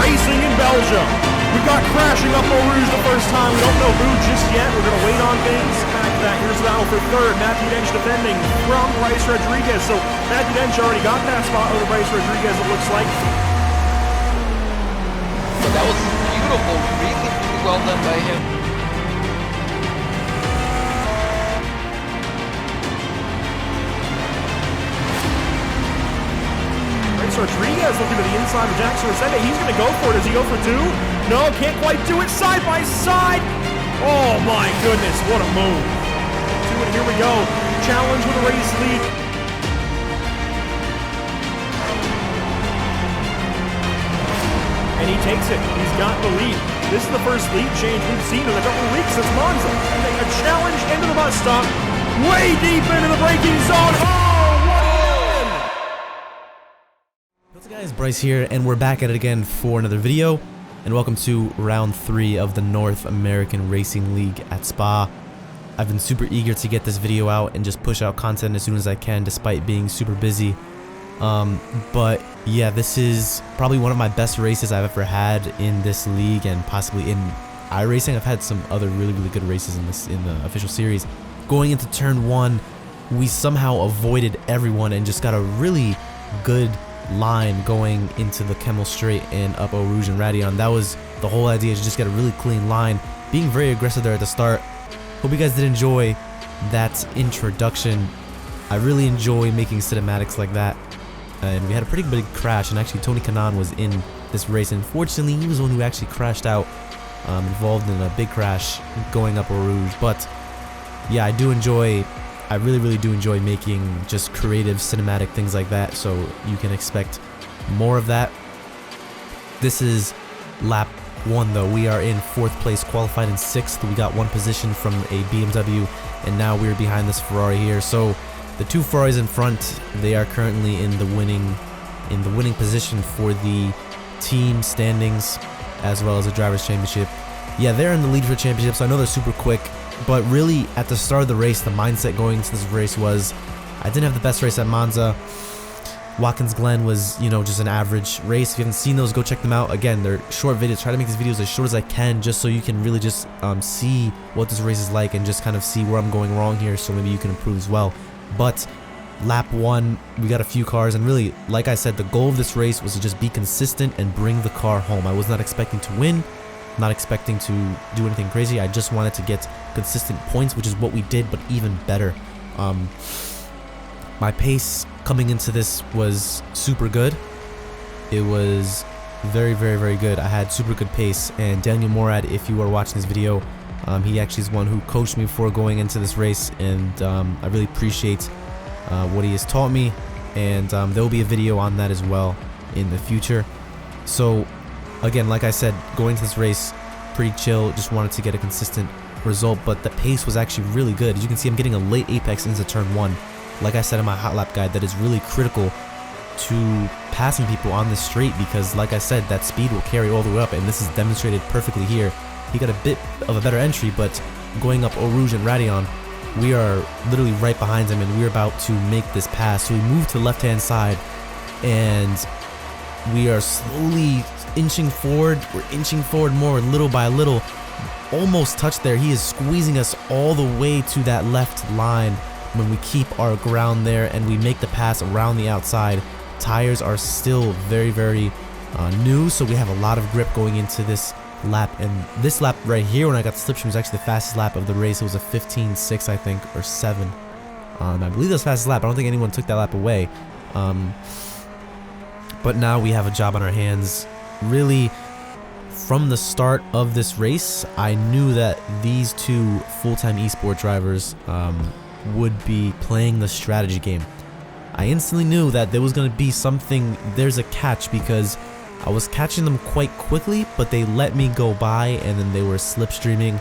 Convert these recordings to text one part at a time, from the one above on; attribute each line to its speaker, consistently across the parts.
Speaker 1: racing in Belgium. We've got crashing up Eau Rouge the first time. We don't know who just yet. We're going to wait on things. Back to that. Here's the battle for third. Matthew Dench defending from Bryce Rodriguez. So Matthew Dench already got that spot over Bryce Rodriguez, it looks like.
Speaker 2: But that was beautiful. Really, really well done by him.
Speaker 1: Rodriguez looking to the inside of Jackson Rosende. He's going to go for it. Does he go for two? No, can't quite do it. Side by side. Oh my goodness, what a move. Two, and here we go. Challenge with a race lead. And he takes it. He's got the lead. This is the first lead change we've seen in a couple of weeks since Monza. And a challenge into the bus stop. Way deep into the braking zone.
Speaker 3: What's up guys, Bryce here, and we're back at it again for another video, and welcome to round 3 of the North American Racing League at Spa. I've been super eager to get this video out and just push out content as soon as I can despite being super busy. But yeah, this is probably one of my best races I've ever had in this league and possibly in iRacing. I've had some other really good races in the official series. Going into turn 1, we somehow avoided everyone and just got a really good line going into the Kemmel Straight and up Eau Rouge and Radion. That was the whole idea, to just get a really clean line, being very aggressive there at the start. Hope you guys did enjoy that introduction. I really enjoy making cinematics like that, and we had a pretty big crash, and actually Tony Kanaan was in this race. Unfortunately, he was the one who actually crashed out, involved in a big crash going up Eau Rouge. But yeah, I really do enjoy making just creative cinematic things like that, so you can expect more of that. This is lap 1 though. We are in 4th place, qualified in 6th. We got one position from a BMW, and now we're behind this Ferrari here. So the two Ferraris in front, they are currently in the winning position for the team standings as well as the drivers championship. Yeah, they're in the lead for the championship, so I know they're super quick. But really, at the start of the race, the mindset going into this race was, I didn't have the best race at Monza. Watkins Glen was, just an average race. If you haven't seen those, go check them out. Again, they're short videos. Try to make these videos as short as I can, just so you can really just see what this race is like and just kind of see where I'm going wrong here, so maybe you can improve as well. But lap 1, we got a few cars, and really, like I said, the goal of this race was to just be consistent and bring the car home. I was not expecting to win. Not expecting to do anything crazy. I just wanted to get consistent points, which is what we did, but even better. My pace coming into this was super good. It was very good. I had super good pace, and Daniel Morad, if you are watching this video, he actually is one who coached me before going into this race, and I really appreciate what he has taught me, and there will be a video on that as well in the future. So again, like I said, going to this race, pretty chill, just wanted to get a consistent result, but the pace was actually really good. As you can see, I'm getting a late apex into turn 1. Like I said in my hot lap guide, that is really critical to passing people on this straight, because like I said, that speed will carry all the way up, and this is demonstrated perfectly here. He got a bit of a better entry, but going up Eau Rouge and Radion, we are literally right behind him, and we're about to make this pass. So we move to the left-hand side, and we are slowly inching forward. We're inching forward more little by little. Almost touched there. He is squeezing us all the way to that left line when we keep our ground there and we make the pass around the outside. Tires are still very new, so we have a lot of grip going into this lap. And this lap right here, when I got the slipstream, was actually the fastest lap of the race. It was a 15.6, I think, or 7. I believe that was the fastest lap. I don't think anyone took that lap away. But now we have a job on our hands. Really, from the start of this race, I knew that these two full-time esport drivers would be playing the strategy game. I instantly knew that there was going to be something, there's a catch, because I was catching them quite quickly, but they let me go by, and then they were slipstreaming.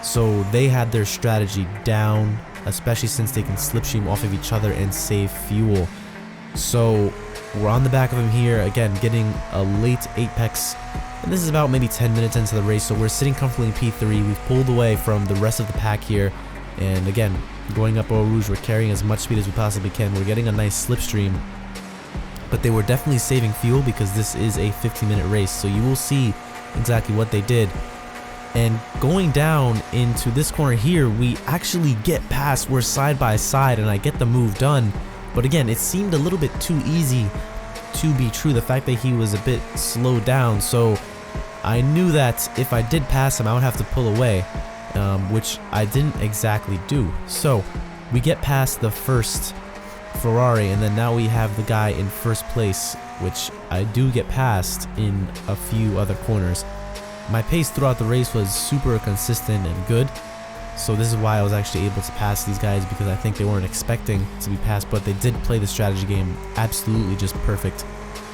Speaker 3: So they had their strategy down, especially since they can slipstream off of each other and save fuel. So we're on the back of him here, again, getting a late apex, and this is about maybe 10 minutes into the race, so we're sitting comfortably in P3. We've pulled away from the rest of the pack here, and again, going up Eau Rouge, we're carrying as much speed as we possibly can. We're getting a nice slipstream, but they were definitely saving fuel because this is a 15-minute race, so you will see exactly what they did. And going down into this corner here, we actually get past, we're side by side, and I get the move done. But again, it seemed a little bit too easy to be true, the fact that he was a bit slowed down. So I knew that if I did pass him, I would have to pull away, which I didn't exactly do. So we get past the first Ferrari, and then now we have the guy in first place, which I do get past in a few other corners. My pace throughout the race was super consistent and good, so this is why I was actually able to pass these guys, because I think they weren't expecting to be passed, but they did play the strategy game absolutely just perfect.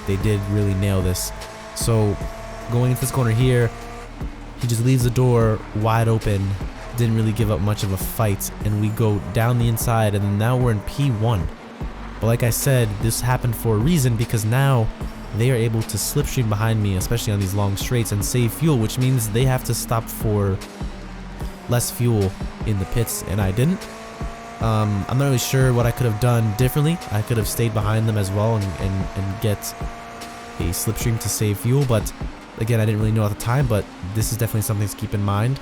Speaker 3: They did really nail this. So going into this corner here, he just leaves the door wide open, didn't really give up much of a fight, and we go down the inside, and now we're in P1. But like I said, this happened for a reason, because now they are able to slipstream behind me, especially on these long straights, and save fuel, which means they have to stop for less fuel in the pits, and I didn't. I'm not really sure what I could have done differently. I could have stayed behind them as well and get a slipstream to save fuel, but again, I didn't really know at the time, but this is definitely something to keep in mind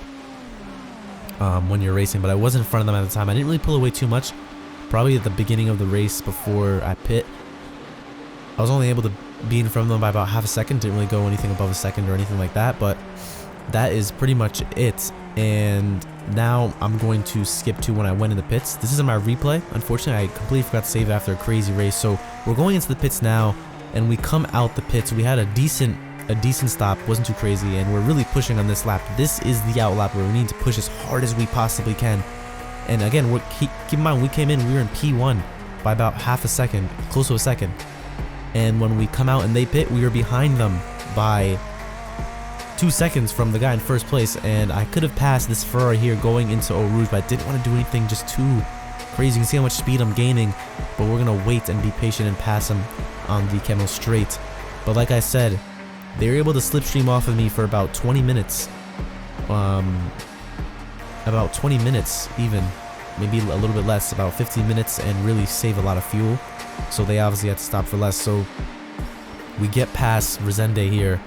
Speaker 3: when you're racing. But I was in front of them at the time. I didn't really pull away too much, probably at the beginning of the race before I pit. I was only able to be in front of them by about half a second, didn't really go anything above a second or anything like that, but that is pretty much it. And now I'm going to skip to when I went in the pits. This isn't my replay, unfortunately. I completely forgot to save it after a crazy race. So we're going into the pits now, and we come out the pits. We had a decent stop, wasn't too crazy, and we're really pushing on this lap. This is the out lap where we need to push as hard as we possibly can. And again, keep in mind, we came in, we were in P1 by about half a second, close to a second. And when we come out and they pit, we were behind them by 2 seconds from the guy in first place. And I could have passed this Ferrari here going into Eau Rouge, but I didn't want to do anything just too crazy. You can see how much speed I'm gaining, but we're going to wait and be patient and pass him on the Camel straight. But like I said, they were able to slipstream off of me for about 20 minutes. About 20 minutes even, maybe a little bit less, about 15 minutes, and really save a lot of fuel. So they obviously had to stop for less. So we get past Resende here,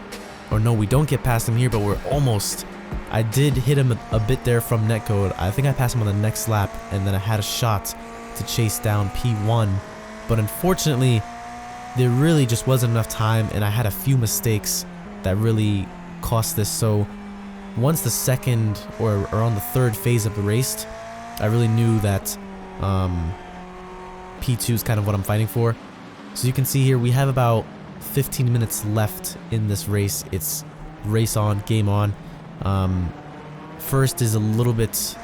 Speaker 3: or no, we don't get past him here, but we're almost. I did hit him a bit there from netcode. I think I passed him on the next lap, and then I had a shot to chase down P1, but unfortunately there really just wasn't enough time, and I had a few mistakes that really cost this. So once the second or on the third phase of the race, I really knew that P2 is kind of what I'm fighting for. So you can see here we have about 15 minutes left in this race. It's race on, game on. First is a little bit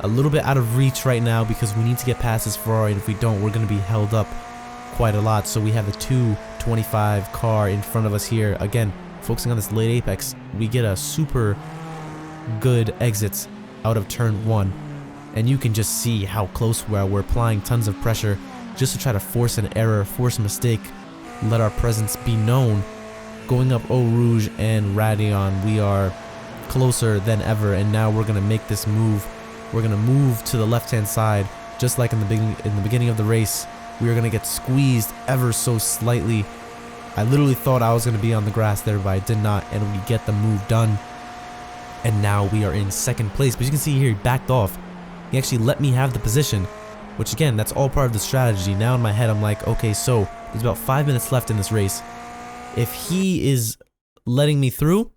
Speaker 3: out of reach right now because we need to get past this Ferrari, and if we don't, we're going to be held up quite a lot. So we have the 225 car in front of us here. Again, focusing on this late apex, we get a super good exit out of turn 1, and you can just see how close we are. We're applying tons of pressure just to try to force an error, force a mistake, let our presence be known. Going up Eau Rouge and Radion, we are closer than ever, and now we're going to make this move. We're going to move to the left-hand side, just like in the beginning of the race. We are going to get squeezed ever so slightly. I literally thought I was going to be on the grass there, but I did not, and we get the move done. And now we are in second place. But you can see here, he backed off. He actually let me have the position, which again, that's all part of the strategy. Now in my head, I'm like, okay, so there's about 5 minutes left in this race. If he is letting me through,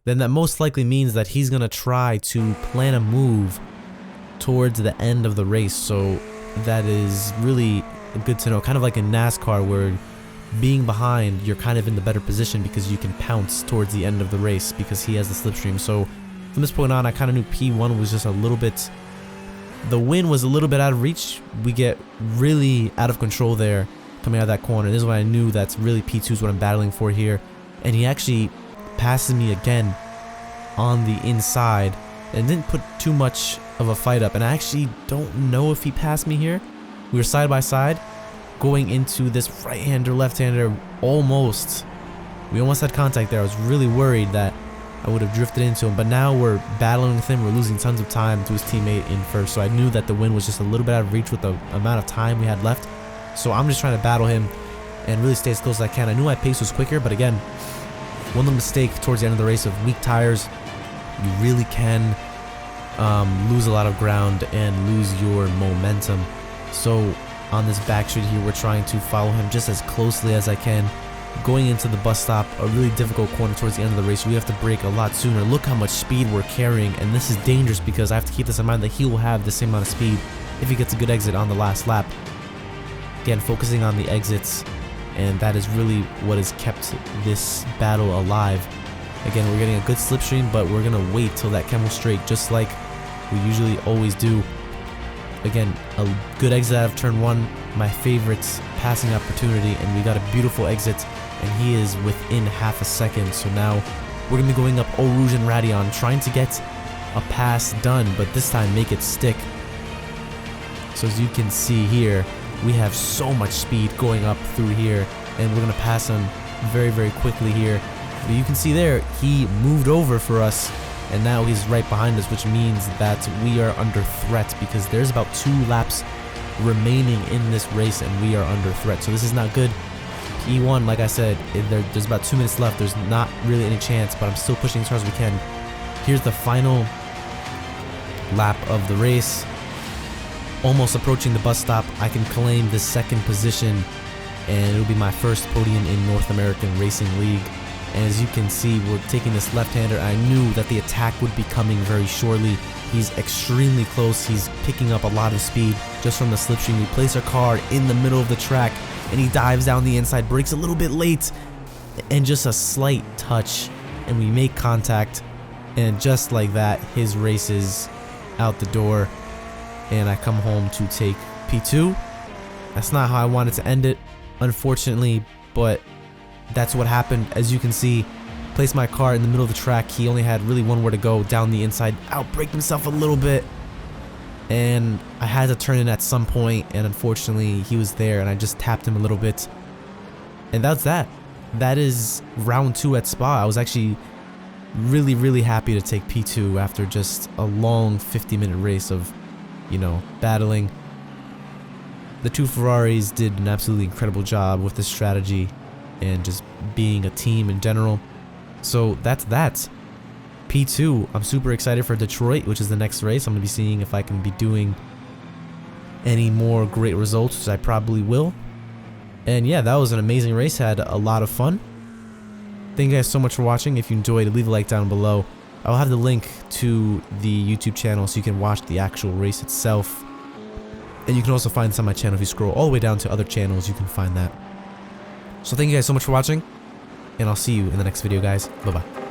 Speaker 3: then that most likely means that he's going to try to plan a move towards the end of the race. So that is really good to know. Kind of like in NASCAR, where being behind, you're kind of in the better position because you can pounce towards the end of the race because he has the slipstream. So from this point on, I kind of knew P1 was just a little bit, the win was a little bit out of reach. We get really out of control there coming out of that corner. This is when I knew that's really P2 is what I'm battling for here. And he actually passes me again on the inside and didn't put too much of a fight up. And I actually don't know if he passed me here. We were side by side going into this right-hander, left-hander. Almost. We almost had contact there. I was really worried that I would have drifted into him, but now we're battling with him. We're losing tons of time to his teammate in first, so I knew that the win was just a little bit out of reach with the amount of time we had left. So I'm just trying to battle him and really stay as close as I can. I knew my pace was quicker, but again, one little mistake towards the end of the race of weak tires, you really can lose a lot of ground and lose your momentum. So on this back straight here, we're trying to follow him just as closely as I can. Going into the bus stop, a really difficult corner towards the end of the race. We have to brake a lot sooner. Look how much speed we're carrying, and this is dangerous because I have to keep this in mind that he will have the same amount of speed if he gets a good exit on the last lap. Again, focusing on the exits, and that is really what has kept this battle alive. Again, we're getting a good slipstream, but we're gonna wait till that Camel straight, just like we usually always do. Again, a good exit out of turn 1, my favorite passing opportunity, and we got a beautiful exit, and he is within half a second. So now we're gonna be going up Eau Rouge and Radion, trying to get a pass done, but this time make it stick. So as you can see here, we have so much speed going up through here, and we're gonna pass him very, very quickly here. But you can see there, he moved over for us, and now he's right behind us, which means that we are under threat because there's about 2 laps remaining in this race, and we are under threat. So this is not good. E1, like I said, there's about 2 minutes left. There's not really any chance, but I'm still pushing as hard as we can. Here's the final lap of the race. Almost approaching the bus stop. I can claim the 2nd position, and it'll be my first podium in North American Racing League. And as you can see, we're taking this left-hander. I knew that the attack would be coming very shortly. He's extremely close. He's picking up a lot of speed just from the slipstream. We place our car in the middle of the track, and he dives down the inside, brakes a little bit late, and just a slight touch, and we make contact. And just like that, his race is out the door, and I come home to take P2. That's not how I wanted to end it, unfortunately, but that's what happened. As you can see, placed my car in the middle of the track. He only had really one more to go down the inside, outbraked himself a little bit, and I had to turn in at some point, and unfortunately he was there, and I just tapped him a little bit, and that's that. That is round 2 at Spa. I was actually really happy to take P2 after just a long 50-minute race of, you know, battling. The 2 Ferraris did an absolutely incredible job with this strategy and just being a team in general. So that's that. P2, I'm super excited for Detroit, which is the next race. I'm going to be seeing if I can be doing any more great results, which I probably will. And yeah, that was an amazing race. Had a lot of fun. Thank you guys so much for watching. If you enjoyed, leave a like down below. I'll have the link to the YouTube channel so you can watch the actual race itself. And you can also find this on my channel. If you scroll all the way down to other channels, you can find that. So thank you guys so much for watching, and I'll see you in the next video, guys. Bye-bye.